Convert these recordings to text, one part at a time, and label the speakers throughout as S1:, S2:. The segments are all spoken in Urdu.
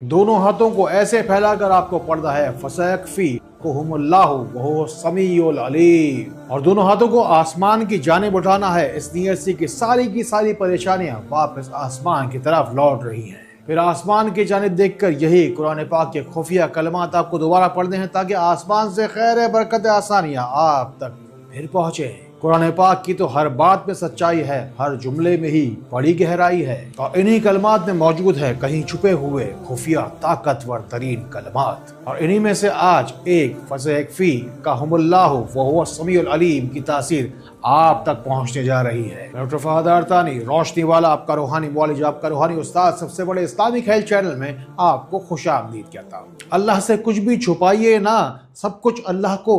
S1: دونوں ہاتھوں کو ایسے پھیلا کر آپ کو پڑھنا ہے فَسَيَكْفِيكُهُمُ وَهُوَ السَّمِيعُ الْعَلِيمُ، اور دونوں ہاتھوں کو آسمان کی جانب اٹھانا ہے اس نیت سے کہ ساری کی ساری پریشانیاں واپس آسمان کی طرف لوٹ رہی ہیں۔ پھر آسمان کی جانب دیکھ کر یہی قرآن پاک کے خفیہ کلمات آپ کو دوبارہ پڑھنے ہیں تاکہ آسمان سے خیر برکت آسانیاں آپ تک پھر پہنچے۔ قرآن پاک کی تو ہر بات میں سچائی ہے، ہر جملے میں ہی بڑی گہرائی ہے، اور انہی کلمات میں موجود ہے کہیں چھپے ہوئے خفیہ طاقتور ترین کلمات، اور انہی میں سے آج ایک فَسَيَكْفِيكَهُمُ اللَّهُ وَهُوَ السَّمِيعُ الْعَلِيمُ کی تاثیر آپ تک پہنچنے جا رہی ہے۔ ڈاکٹر فہد ارتانی روشنی والا آپ کا روحانی معالج، آپ کا روحانی استاد، سب سے بڑے اسلامک ہیلتھ چینل میں آپ کو خوش آمدید کہتا ہوں۔ اللہ سے کچھ بھی چھپائیے نا، سب کچھ اللہ کو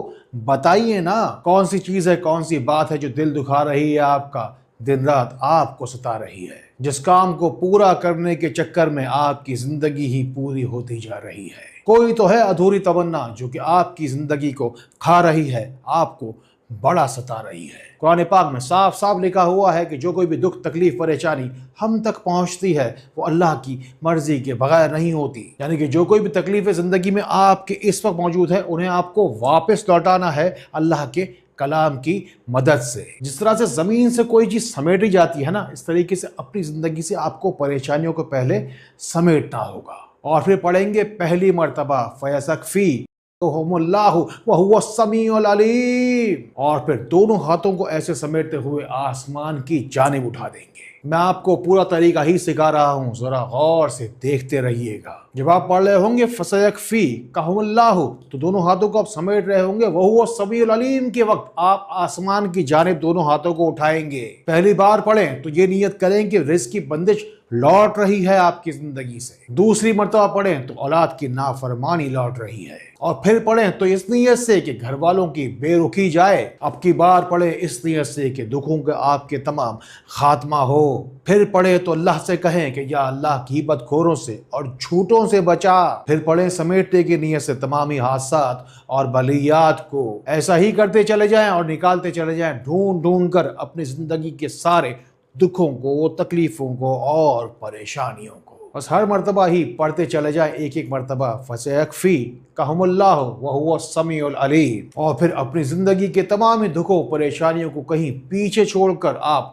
S1: بتائیے نا۔ کون سی چیز ہے، کون سی بات ہے جو دل دکھا رہی ہے آپ کا، دن رات آپ کو ستا رہی ہے، جس کام کو پورا کرنے کے چکر میں آپ کی زندگی ہی پوری ہوتی جا رہی ہے۔ کوئی تو ہے ادھوری تمنا جو کہ آپ کی زندگی کو کھا رہی ہے، آپ کو بڑا ستا رہی ہے۔ قرآن پاک میں صاف صاف لکھا ہوا ہے کہ جو کوئی بھی دکھ تکلیف پریشانی ہم تک پہنچتی ہے وہ اللہ کی مرضی کے بغیر نہیں ہوتی، یعنی کہ جو کوئی بھی تکلیف زندگی میں آپ کے اس وقت موجود ہے انہیں آپ کو واپس لوٹانا ہے اللہ کے کلام کی مدد سے۔ جس طرح سے زمین سے کوئی چیز سمیٹی جاتی ہے نا، اس طریقے سے اپنی زندگی سے آپ کو پریشانیوں کو پہلے سمیٹنا ہوگا، اور پھر پڑھیں گے پہلی مرتبہ فَيَسَكْفِيكُهُمُ اللَّهُ وَهُوَ السَّمِيعُ الْعَلِيمُ، اور پھر دونوں ہاتھوں کو ایسے سمیٹتے ہوئے آسمان کی جانب اٹھا دیں گے۔ میں آپ کو پورا طریقہ ہی سکھا رہا ہوں، ذرا غور سے دیکھتے رہیے گا۔ جب آپ پڑھ رہے ہوں گے فَسَيَكْفِيكَهُمُ اللَّهُ تو دونوں ہاتھوں کو آپ سمیٹ رہے ہوں گے وَهُوَ السَّمِيعُ الْعَلِيمُ کے وقت آپ آسمان کی جانب دونوں ہاتھوں کو اٹھائیں گے۔ پہلی بار پڑھیں تو یہ نیت کریں کہ رزق کی بندش لوٹ رہی ہے آپ کی زندگی سے، دوسری مرتبہ پڑھیں تو اولاد کی نافرمانی لوٹ رہی ہے، اور پھر پڑھیں تو اس نیت سے کہ گھر والوں کی بے رخی جائے، اب کی بار پڑھیں اس نیت سے کہ دکھوں کے آپ کے تمام خاتمہ ہو، پھر پڑھیں تو اللہ سے کہیں کہ یا اللہ غیبت خوروں سے اور جھوٹوں سے بچا، پھر پڑھیں سمیٹنے کی نیت سے تمامی حادثات اور بلیات کو، ایسا ہی کرتے چلے جائیں اور نکالتے چلے جائیں ڈھونڈ ڈھونڈ کر اپنی زندگی کے سارے دکھوں کو، تکلیفوں کو اور پریشانیوں کو۔ بس ہر مرتبہ ہی پڑھتے چلے جائیں ایک ایک مرتبہ فَسَيَكْفِيكَهُمُ اللَّهُ وَهُوَ السَّمِيعُ الْعَلِيمُ، اور پھر اپنی زندگی کے تمام دکھوں پریشانیوں کو کہیں پیچھے چھوڑ کر آپ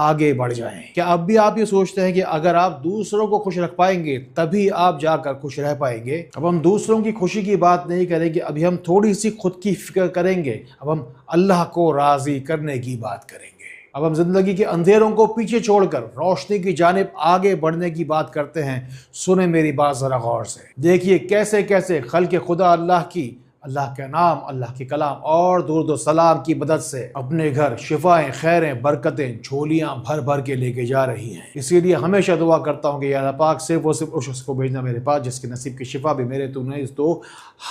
S1: آگے بڑھ جائیں۔ کیا اب بھی آپ یہ سوچتے ہیں کہ اگر آپ دوسروں کو خوش رکھ پائیں گے تبھی آپ جا کر خوش رہ پائیں گے؟ اب ہم دوسروں کی خوشی کی بات نہیں کریں گے، ابھی ہم تھوڑی سی خود کی فکر کریں گے، اب ہم اللہ کو راضی کرنے کی بات کریں گے۔ اب ہم زندگی کے اندھیروں کو پیچھے چھوڑ کر روشنی کی جانب آگے بڑھنے کی بات کرتے ہیں۔ سنیں میری بات ذرا غور سے، دیکھیے کیسے کیسے خلق خدا اللہ کے نام، اللہ کے کلام اور درود و سلام کی مدد سے اپنے گھر شفائیں، خیریں، برکتیں، جھولیاں بھر بھر کے لے کے جا رہی ہیں۔ اسی لیے ہمیشہ دعا کرتا ہوں کہ یا اللہ پاک صرف اس شخص کو بھیجنا میرے پاس جس کے نصیب کی شفا بھی میرے تو نے اس دو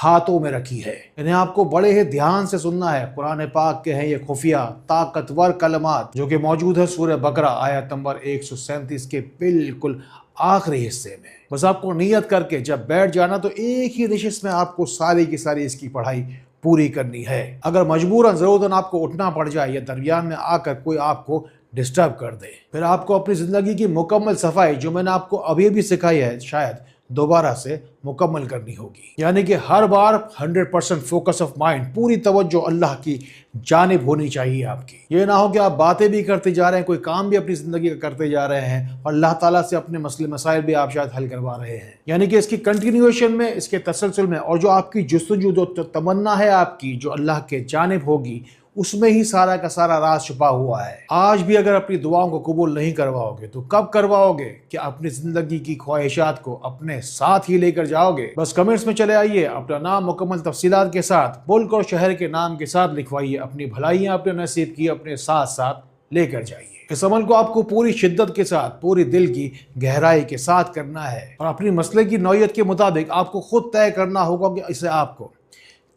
S1: ہاتھوں میں رکھی ہے۔ انہیں آپ کو بڑے ہی دھیان سے سننا ہے۔ قرآن پاک کے ہیں یہ خفیہ طاقتور کلمات جو کہ موجود ہے سورہ بقرہ آیت نمبر 137 کے بالکل آخری حصے میں۔ بس آپ کو نیت کر کے جب بیٹھ جانا تو ایک ہی نشست میں آپ کو ساری کی ساری اس کی پڑھائی پوری کرنی ہے۔ اگر مجبوراً ضرورتاً آپ کو اٹھنا پڑ جائے یا درمیان میں آ کر کوئی آپ کو ڈسٹرب کر دے، پھر آپ کو اپنی زندگی کی مکمل صفائی جو میں نے آپ کو ابھی بھی سکھائی ہے شاید دوبارہ سے مکمل کرنی ہوگی، یعنی کہ ہر بار 100% فوکس آف مائنڈ، پوری توجہ اللہ کی جانب ہونی چاہیے آپ کی۔ یہ نہ ہو کہ آپ باتیں بھی کرتے جا رہے ہیں، کوئی کام بھی اپنی زندگی کا کرتے جا رہے ہیں اور اللہ تعالیٰ سے اپنے مسئلے مسائل بھی آپ شاید حل کروا رہے ہیں، یعنی کہ اس کی کنٹینیویشن میں، اس کے تسلسل میں، اور جو آپ کی جستجو جو تمنا ہے آپ کی جو اللہ کے جانب ہوگی اس میں ہی سارا کا سارا راز چھپا ہوا ہے۔ آج بھی اگر اپنی دعاؤں کو قبول نہیں کرواؤ گے تو کب کرواؤ گے؟ کہ اپنی زندگی کی خواہشات کو اپنے ساتھ ہی لے کر جاؤ گے؟ بس کمنٹس میں چلے آئیے، اپنا نام مکمل تفصیلات کے ساتھ، ملک اور شہر کے نام کے ساتھ لکھوائیے، اپنی بھلائیاں اپنے نصیب کی اپنے ساتھ ساتھ لے کر جائیے۔ اس عمل کو آپ کو پوری شدت کے ساتھ، پوری دل کی گہرائی کے ساتھ کرنا ہے، اور اپنی مسئلے کی نوعیت کے مطابق آپ کو خود طے کرنا ہوگا کہ اسے آپ کو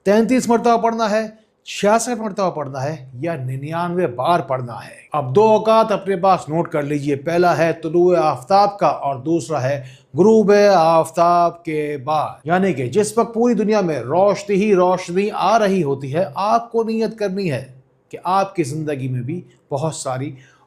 S1: 33 مرتبہ پڑھنا ہے، 66 مرتبہ پڑھنا ہے یا 99 بار پڑھنا ہے۔ اب دو اوقات اپنے پاس نوٹ کر لیجئے، پہلا ہے طلوع آفتاب کا اور دوسرا ہے غروب آفتاب کے بعد، یعنی کہ جس وقت پوری دنیا میں روشنی ہی روشنی آ رہی ہوتی ہے، آپ کو نیت کرنی ہے کہ آپ کی زندگی میں بھی بہت ساری